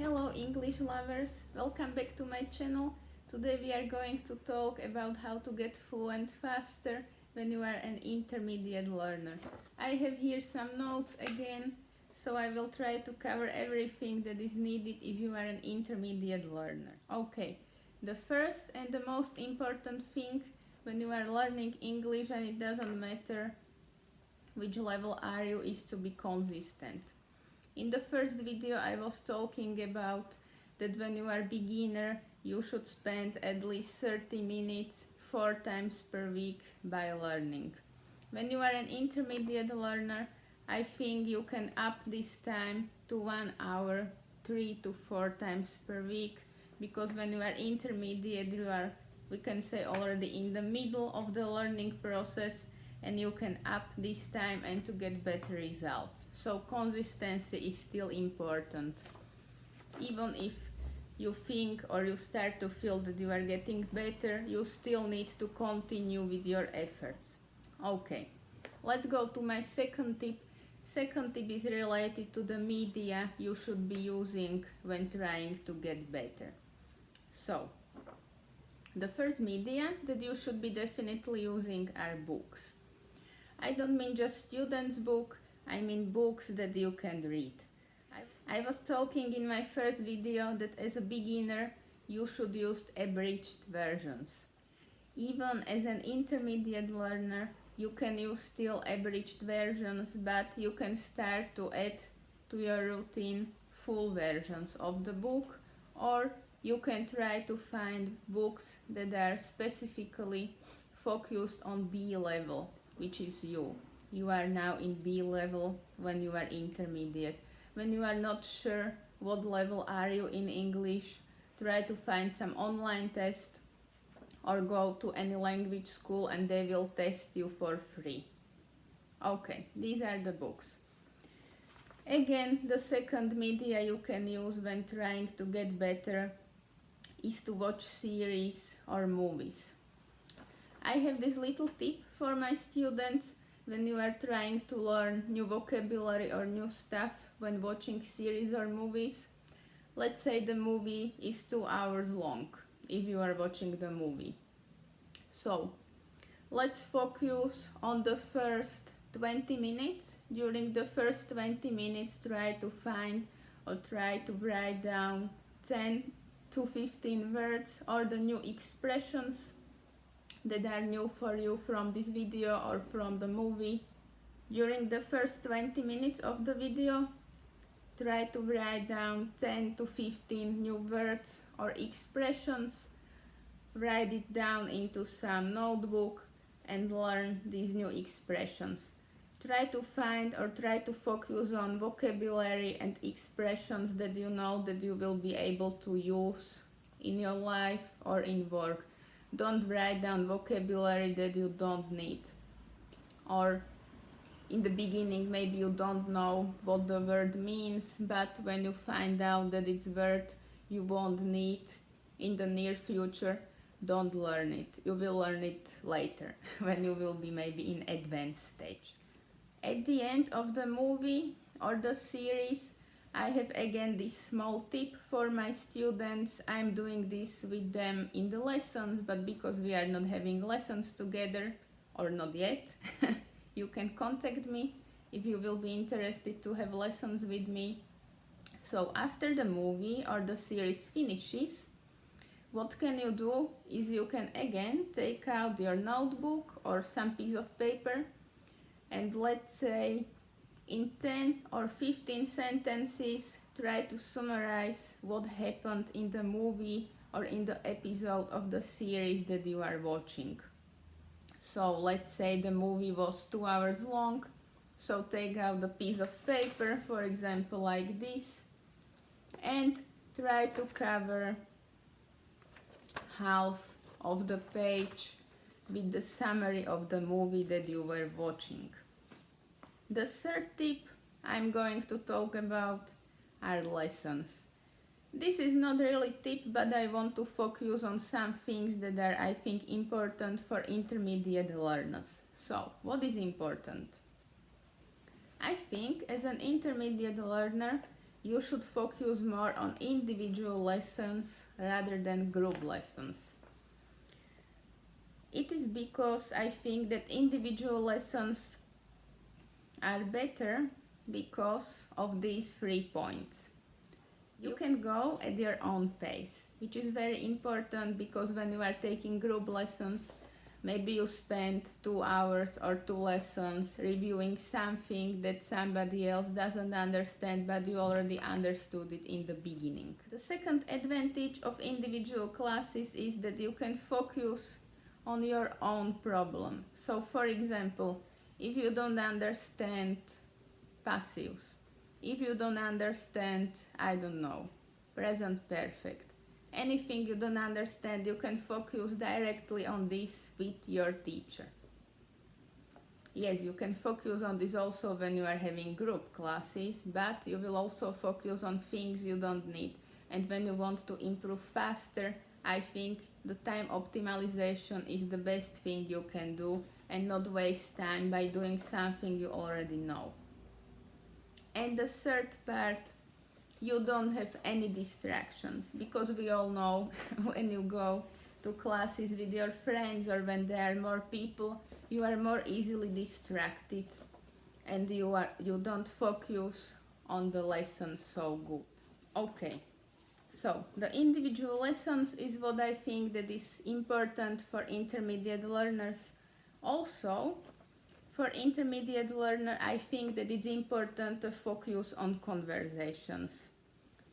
Hello English lovers, welcome back to my channel. Today we are going to talk about how to get fluent faster when you are an intermediate learner. I have here some notes again, so I will try to cover everything that is needed if you are an intermediate learner. Okay, the first and the most important thing when you are learning English, and it doesn't matter which level are you, is to be consistent. In the first video I was talking about that when you are beginner you should spend at least 30 minutes 4 times per week by learning. When you are an intermediate learner, I think you can up this time to 1 hour 3 to 4 times per week, because when you are intermediate you are, we can say, already in the middle of the learning process, and you can up this time and to get better results. So consistency is still important. Even if you think or you start to feel that you are getting better, you still need to continue with your efforts. Okay, let's go to my second tip. Second tip is related to the media you should be using when trying to get better. So, the first media that you should be definitely using are books. I don't mean just students' book, I mean books that you can read. I was talking in my first video that as a beginner you should use abridged versions. Even as an intermediate learner you can use still abridged versions, but you can start to add to your routine full versions of the book, or you can try to find books that are specifically focused on B level, which is you. You are now in B level when you are intermediate. When you are not sure what level are you in English, try to find some online test or go to any language school and they will test you for free. Okay, these are the books. Again, the second media you can use when trying to get better is to watch series or movies. I have this little tip for my students when you are trying to learn new vocabulary or new stuff when watching series or movies. Let's say the movie is 2 hours long if you are watching the movie. So, let's focus on the first 20 minutes. During the first 20 minutes, try to find or try to write down 10 to 15 words or the new expressions that are new for you from this video or from the movie. During the first 20 minutes of the video, try to write down 10 to 15 new words or expressions. Write it down into some notebook and learn these new expressions. Try to find or try to focus on vocabulary and expressions that you know that you will be able to use in your life or in work. Don't write down vocabulary that you don't need. Or in the beginning maybe you don't know what the word means, but when you find out that it's word you won't need in the near future, don't learn it. You will learn it later when you will be maybe in advanced stage. At the end of the movie or the series, I have again this small tip for my students. I'm doing this with them in the lessons, but because we are not having lessons together, or not yet, you can contact me if you will be interested to have lessons with me. So after the movie or the series finishes, what can you do is you can again take out your notebook or some piece of paper, and let's say in 10 or 15 sentences, try to summarize what happened in the movie or in the episode of the series that you are watching. So let's say the movie was 2 hours long, so take out a piece of paper, for example like this, and try to cover half of the page with the summary of the movie that you were watching. The third tip I'm going to talk about are lessons. This is not really tip, but I want to focus on some things that are, I think, important for intermediate learners. So, what is important? I think as an intermediate learner, you should focus more on individual lessons rather than group lessons. It is because I think that individual lessons are better because of these 3 points. You can go at your own pace, which is very important because when you are taking group lessons, maybe you spend 2 hours or 2 lessons reviewing something that somebody else doesn't understand, but you already understood it in the beginning. The second advantage of individual classes is that you can focus on your own problem. So for example, if you don't understand passives, if you don't understand, I don't know, present perfect, anything you don't understand, you can focus directly on this with your teacher. Yes, you can focus on this also when you are having group classes, but you will also focus on things you don't need. And when you want to improve faster, I think the time optimization is the best thing you can do and not waste time by doing something you already know. And the third part, you don't have any distractions, because we all know when you go to classes with your friends or when there are more people, you are more easily distracted and you don't focus on the lesson so good. Okay, so the individual lessons is what I think that is important for intermediate learners. Also, for intermediate learner, I think that it's important to focus on conversations.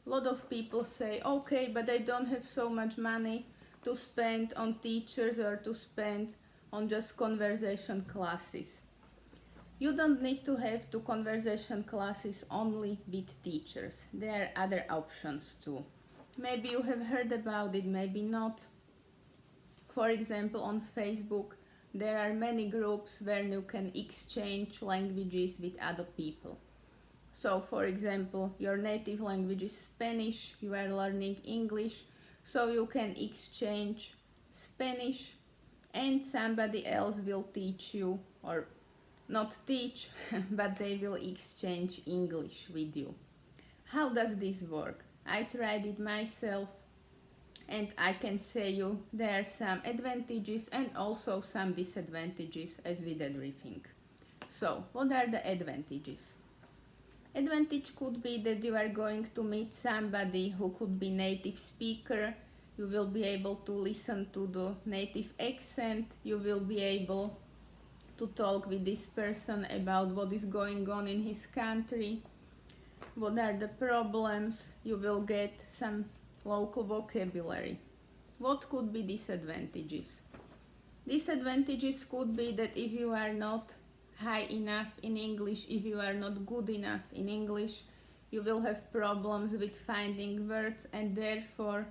A lot of people say, okay, but I don't have so much money to spend on teachers or to spend on just conversation classes. You don't need to have 2 conversation classes only with teachers. There are other options too. Maybe you have heard about it, maybe not. For example, on Facebook, there are many groups where you can exchange languages with other people. So, for example, your native language is Spanish, you are learning English, so you can exchange Spanish and somebody else will teach you, or not teach, but they will exchange English with you. How does this work? I tried it myself and I can say you there are some advantages and also some disadvantages as with everything. So, what are the advantages? Advantage could be that you are going to meet somebody who could be native speaker, you will be able to listen to the native accent, you will be able to talk with this person about what is going on in his country, what are the problems, you will get some local vocabulary. What could be disadvantages? Disadvantages could be that if you are not high enough in English, if you are not good enough in English, you will have problems with finding words and therefore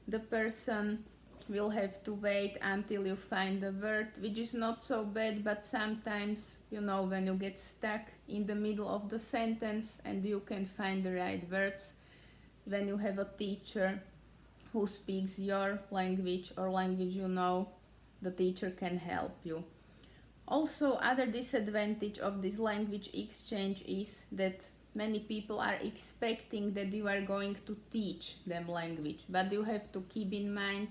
the person will have to wait until you find the word, which is not so bad, but sometimes, you know, when you get stuck in the middle of the sentence and you can find the right words, when you have a teacher who speaks your language or language you know, the teacher can help you. Also, other disadvantage of this language exchange is that many people are expecting that you are going to teach them language, but you have to keep in mind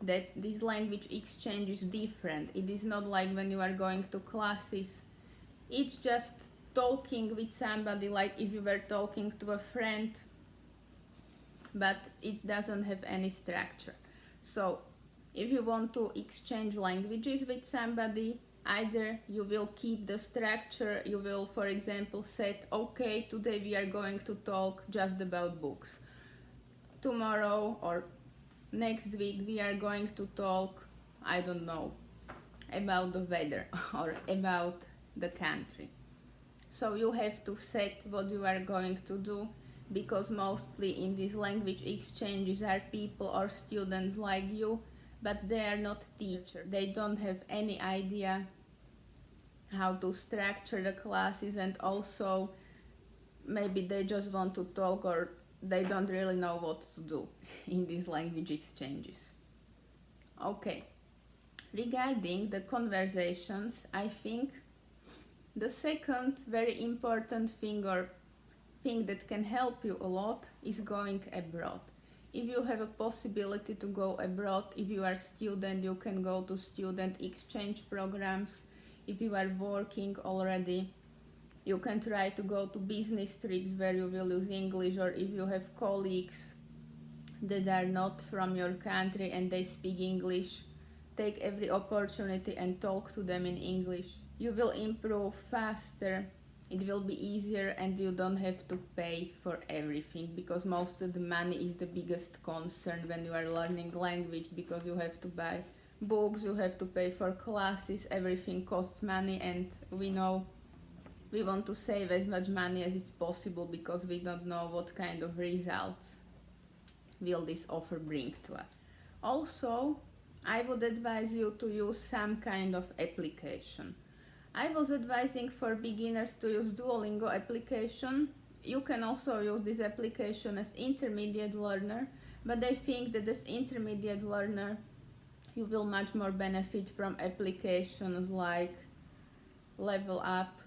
that this language exchange is different. It is not like when you are going to classes. It's just talking with somebody like if you were talking to a friend, but it doesn't have any structure. So if you want to exchange languages with somebody, either you will keep the structure, you will, for example, set, okay, today we are going to talk just about books. Tomorrow or next week we are going to talk, I don't know, about the weather or about the country. So you have to set what you are going to do, because mostly in these language exchanges are people or students like you, but they are not teachers. They don't have any idea how to structure the classes, and also maybe they just want to talk or they don't really know what to do in these language exchanges. Okay, regarding the conversations, I think the second very important thing or thing that can help you a lot is going abroad. If you have a possibility to go abroad, if you are a student, you can go to student exchange programs. If you are working already, you can try to go to business trips where you will use English, or if you have colleagues that are not from your country and they speak English, take every opportunity and talk to them in English. You will improve faster, it will be easier, and you don't have to pay for everything, because most of the money is the biggest concern when you are learning language, because you have to buy books, you have to pay for classes, everything costs money, and we know we want to save as much money as it's possible because we don't know what kind of results will this offer bring to us. Also, I would advise you to use some kind of application. I was advising for beginners to use Duolingo application. You can also use this application as intermediate learner, but I think that as intermediate learner you will much more benefit from applications like Level Up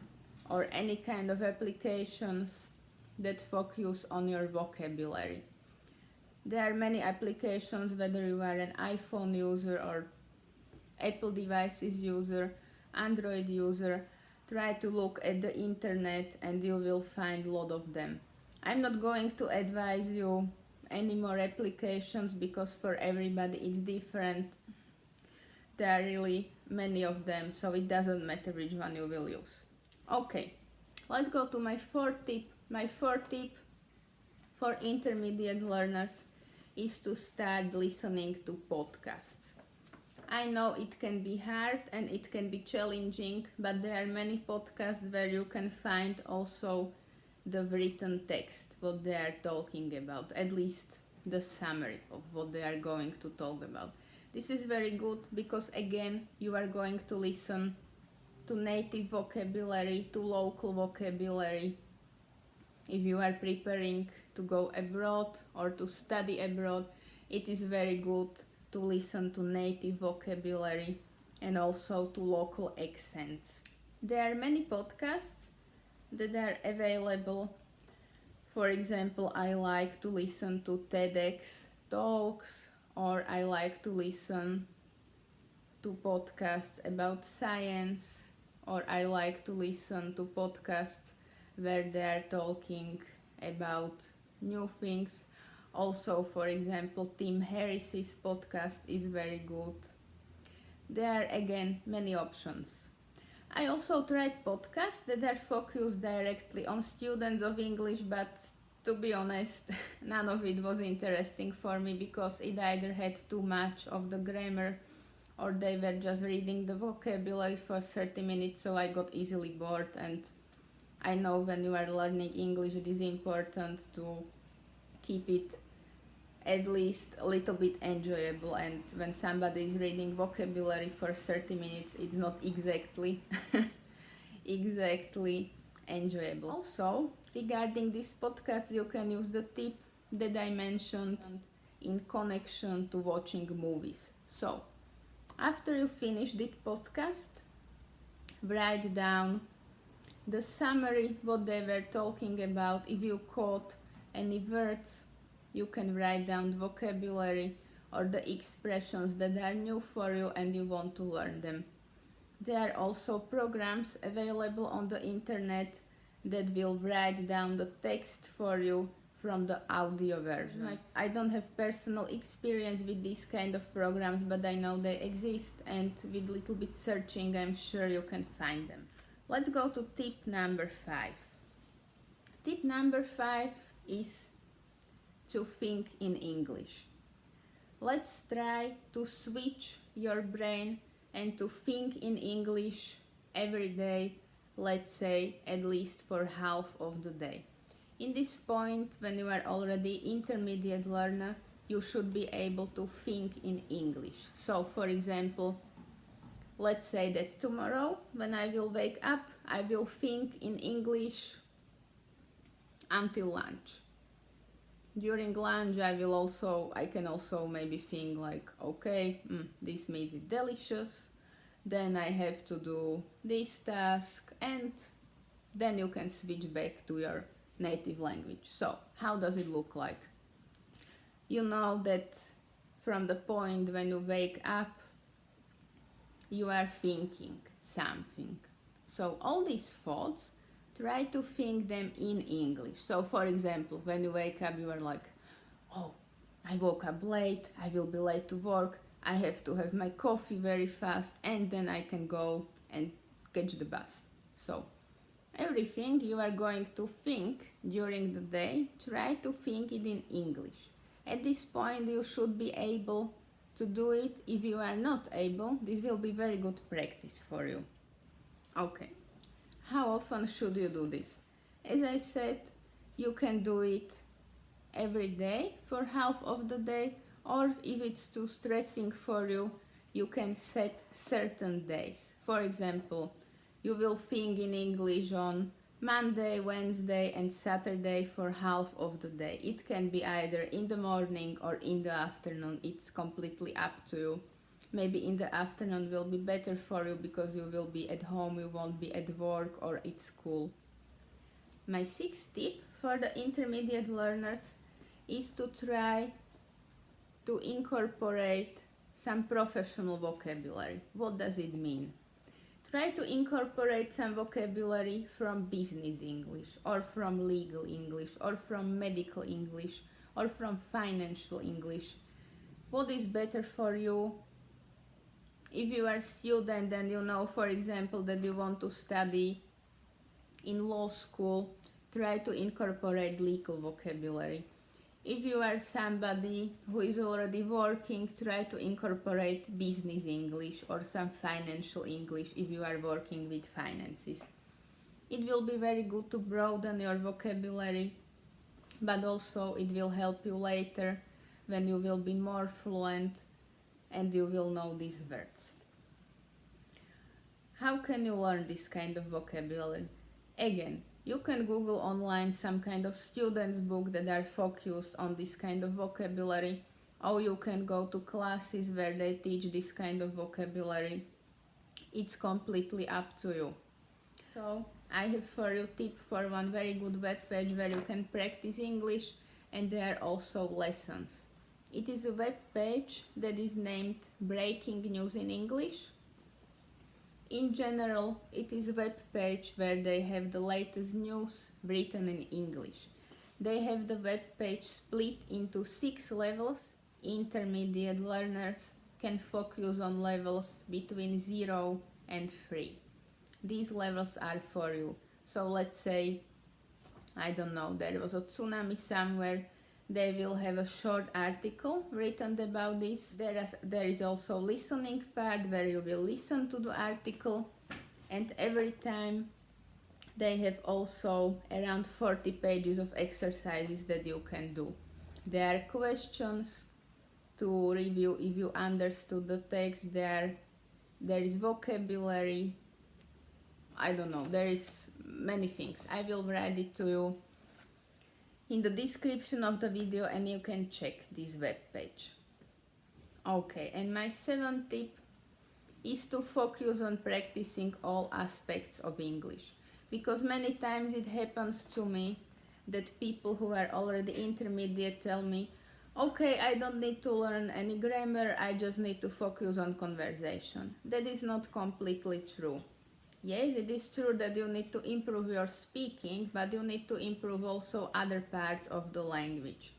or any kind of applications that focus on your vocabulary. There are many applications, whether you are an iPhone user or Apple devices user, Android user. Try to look at the internet and you will find a lot of them. I'm not going to advise you any more applications because for everybody it's different. There are really many of them, so it doesn't matter which one you will use. Okay, let's go to my fourth tip. My fourth tip for intermediate learners is to start listening to podcasts. I know it can be hard and it can be challenging, but there are many podcasts where you can find also the written text, what they are talking about, at least the summary of what they are going to talk about. This is very good because again you are going to listen to native vocabulary, to local vocabulary. If you are preparing to go abroad or to study abroad, it is very good to listen to native vocabulary and also to local accents. There are many podcasts that are available. For example, I like to listen to TEDx Talks, or I like to listen to podcasts about science, or I like to listen to podcasts where they are talking about new things. Also, for example, Tim Harris's podcast is very good. There are again many options. I also tried podcasts that are focused directly on students of English, but to be honest, none of it was interesting for me because it either had too much of the grammar or they were just reading the vocabulary for 30 minutes, so I got easily bored. And I know when you are learning English it is important to keep it at least a little bit enjoyable, and when somebody is reading vocabulary for 30 minutes it's not exactly enjoyable. Also, regarding this podcast, you can use the tip that I mentioned in connection to watching movies. So, after you finish this podcast, write down the summary, what they were talking about. If you caught any words, you can write down the vocabulary or the expressions that are new for you and you want to learn them. There are also programs available on the internet that will write down the text for you from the audio version. I don't have personal experience with these kind of programs, but I know they exist, and with little bit searching I'm sure you can find them. Let's go to tip number 5. Tip number 5 is to think in English. Let's try to switch your brain and to think in English every day, let's say at least for half of the day. In this point, when you are already intermediate learner, you should be able to think in English. So, for example, let's say that tomorrow when I will wake up, I will think in English until lunch. During lunch I can also maybe think like, okay, this meat is delicious, then I have to do this task, and then you can switch back to your native language. So, how does it look like? You know that from the point when you wake up, you are thinking something. So all these thoughts, try to think them in English. So for example, when you wake up, you are like, oh, I woke up late, I will be late to work, I have to have my coffee very fast, and then I can go and catch the bus. So everything you are going to think during the day, try to think it in English. At this point, you should be able to do it. If you are not able, this will be very good practice for you. Okay, how often should you do this? As I said, you can do it every day for half of the day, or if it's too stressing for you, you can set certain days. For example, you will think in English on Monday, Wednesday and Saturday for half of the day. It can be either in the morning or in the afternoon. It's completely up to you. Maybe in the afternoon will be better for you because you will be at home, you won't be at work or at school. My sixth tip for the intermediate learners is to try to incorporate some professional vocabulary. What does it mean? Try to incorporate some vocabulary from business English, or from legal English, or from medical English, or from financial English. What is better for you? If you are a student and you know, for example, that you want to study in law school, try to incorporate legal vocabulary. If you are somebody who is already working, try to incorporate business English or some financial English if you are working with finances. It will be very good to broaden your vocabulary, but also it will help you later when you will be more fluent and you will know these words. How can you learn this kind of vocabulary? Again, you can Google online some kind of student's book that are focused on this kind of vocabulary, or you can go to classes where they teach this kind of vocabulary. It's completely up to you. So I have for you tip for one very good web page where you can practice English, and there are also lessons. It is a web page that is named Breaking News in English. In general, it is a web page where they have the latest news written in English. They have the web page split into 6 levels. Intermediate learners can focus on levels between 0 and 3. These levels are for you. So let's say, I don't know, there was a tsunami somewhere. They will have a short article written about this. There is also listening part where you will listen to the article, and every time they have also around 40 pages of exercises that you can do. There are questions to review if you understood the text. There is vocabulary. I don't know, there is many things. I will write it to you in the description of the video and you can check this web page. Okay, and my 7th tip is to focus on practicing all aspects of English, because many times it happens to me that people who are already intermediate tell me, okay, I don't need to learn any grammar, I just need to focus on conversation. That is not completely true. Yes, it is true that you need to improve your speaking, but you need to improve also other parts of the language.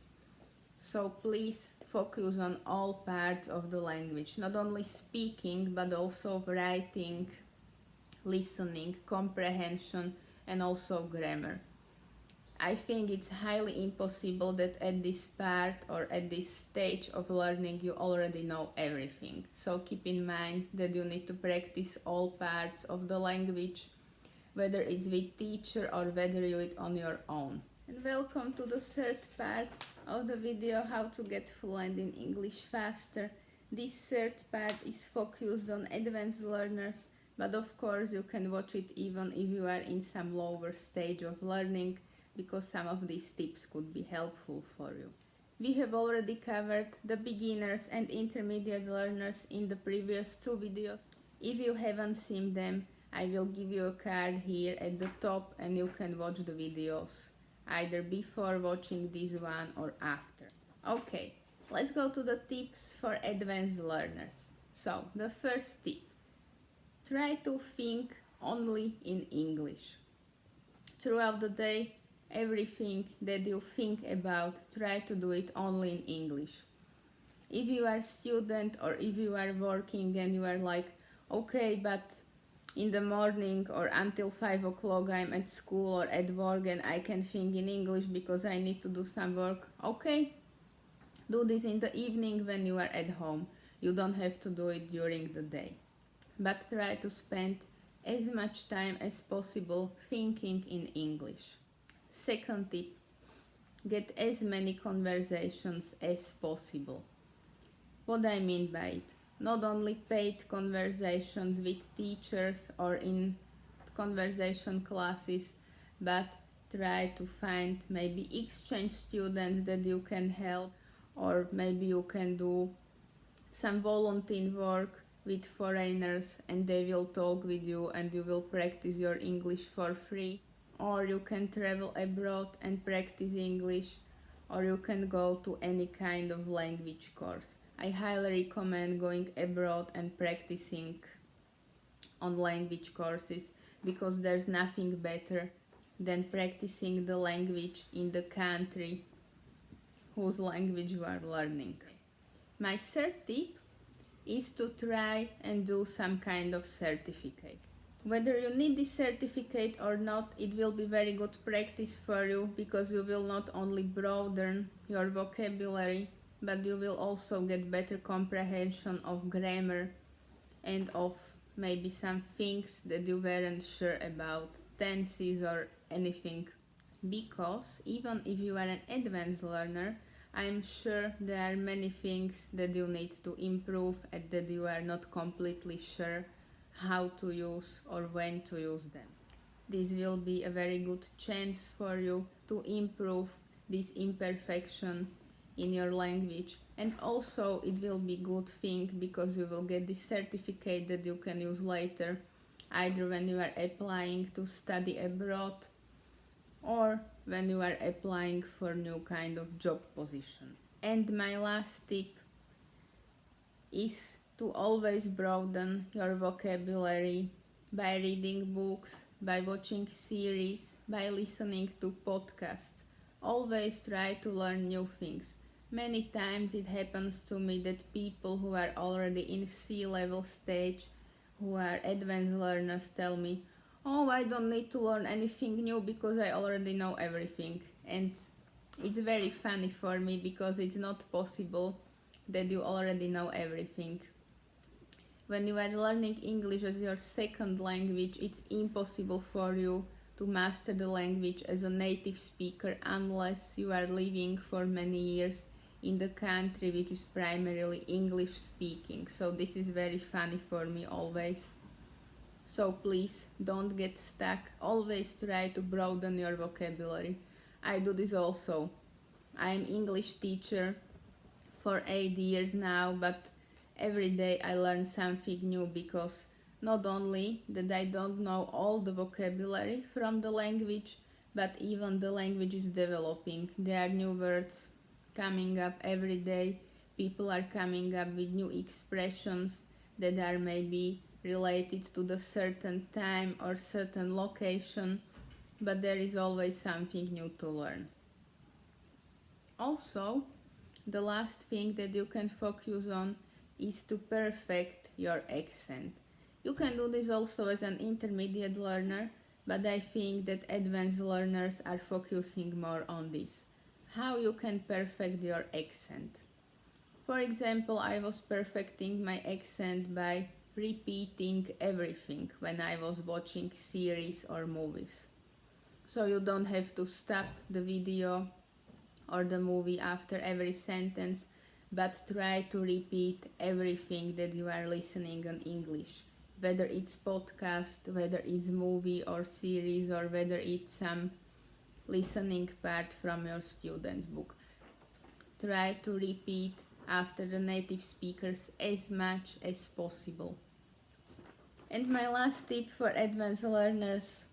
So please focus on all parts of the language, not only speaking, but also writing, listening, comprehension, and also grammar. I think it's highly impossible that at this part or at this stage of learning you already know everything. So keep in mind that you need to practice all parts of the language, whether it's with teacher or whether you do it on your own. And welcome to the 3rd part of the video, how to get fluent in English faster. This 3rd part is focused on advanced learners, but of course you can watch it even if you are in some lower stage of learning, because some of these tips could be helpful for you. We have already covered the beginners and intermediate learners in the previous 2 videos. If you haven't seen them, I will give you a card here at the top and you can watch the videos either before watching this one or after. Okay, let's go to the tips for advanced learners. So, the first tip, try to think only in English. Throughout the day, everything that you think about, try to do it only in English. If you are a student or if you are working and you are like, okay, but in the morning or until 5 o'clock I'm at school or at work and I can think in English because I need to do some work, okay, do this in the evening when you are at home. You don't have to do it during the day. But try to spend as much time as possible thinking in English. Second tip, get as many conversations as possible. What I mean by it? Not only paid conversations with teachers or in conversation classes, but try to find maybe exchange students that you can help, or maybe you can do some volunteer work with foreigners and they will talk with you and you will practice your English for free. Or you can travel abroad and practice English, or you can go to any kind of language course. I highly recommend going abroad and practicing on language courses because there's nothing better than practicing the language in the country whose language you are learning. My third tip is to try and do some kind of certificate. Whether you need this certificate or not, it will be very good practice for you because you will not only broaden your vocabulary, but you will also get better comprehension of grammar and of maybe some things that you weren't sure about, tenses or anything. Because even if you are an advanced learner, I'm sure there are many things that you need to improve and that you are not completely sure how to use or when to use them. This will be a very good chance for you to improve this imperfection in your language, and also it will be good thing because you will get this certificate that you can use later, either when you are applying to study abroad or when you are applying for new kind of job position. And my last tip is to always broaden your vocabulary by reading books, by watching series, by listening to podcasts. Always try to learn new things. Many times it happens to me that people who are already in C-level stage, who are advanced learners, tell me, oh, I don't need to learn anything new because I already know everything. And it's very funny for me because it's not possible that you already know everything. When you are learning English as your second language, it's impossible for you to master the language as a native speaker unless you are living for many years in the country which is primarily English speaking. So this is very funny for me always. So please don't get stuck. Always try to broaden your vocabulary. I do this also. I'm English teacher for 8 years now, but every day I learn something new because not only that I don't know all the vocabulary from the language, but even the language is developing. There are new words coming up every day. People are coming up with new expressions that are maybe related to the certain time or certain location, but there is always something new to learn. Also, the last thing that you can focus on is to perfect your accent. You can do this also as an intermediate learner, but I think that advanced learners are focusing more on this. How you can perfect your accent. For example, I was perfecting my accent by repeating everything when I was watching series or movies. So you don't have to stop the video or the movie after every sentence, but try to repeat everything that you are listening in English. Whether it's podcast, whether it's movie or series, or whether it's some listening part from your student's book. Try to repeat after the native speakers as much as possible. And my last tip for advanced learners,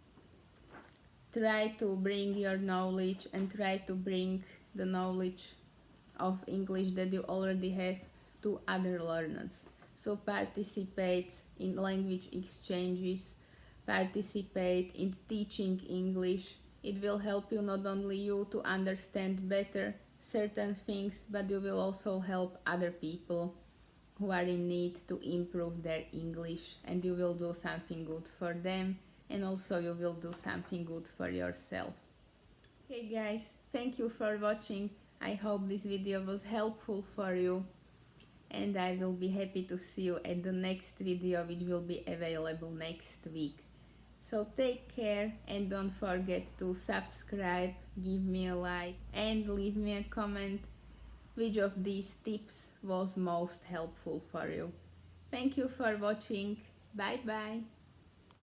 try to bring your knowledge and try to bring the knowledge of English that you already have to other learners. So participate in language exchanges, participate in teaching English. It will help you not only you to understand better certain things, but you will also help other people who are in need to improve their English, and you will do something good for them, and also you will do something good for yourself. Okay guys, thank you for watching. I hope this video was helpful for you, and I will be happy to see you at the next video, which will be available next week. So take care and don't forget to subscribe, give me a like and leave me a comment which of these tips was most helpful for you. Thank you for watching. Bye bye.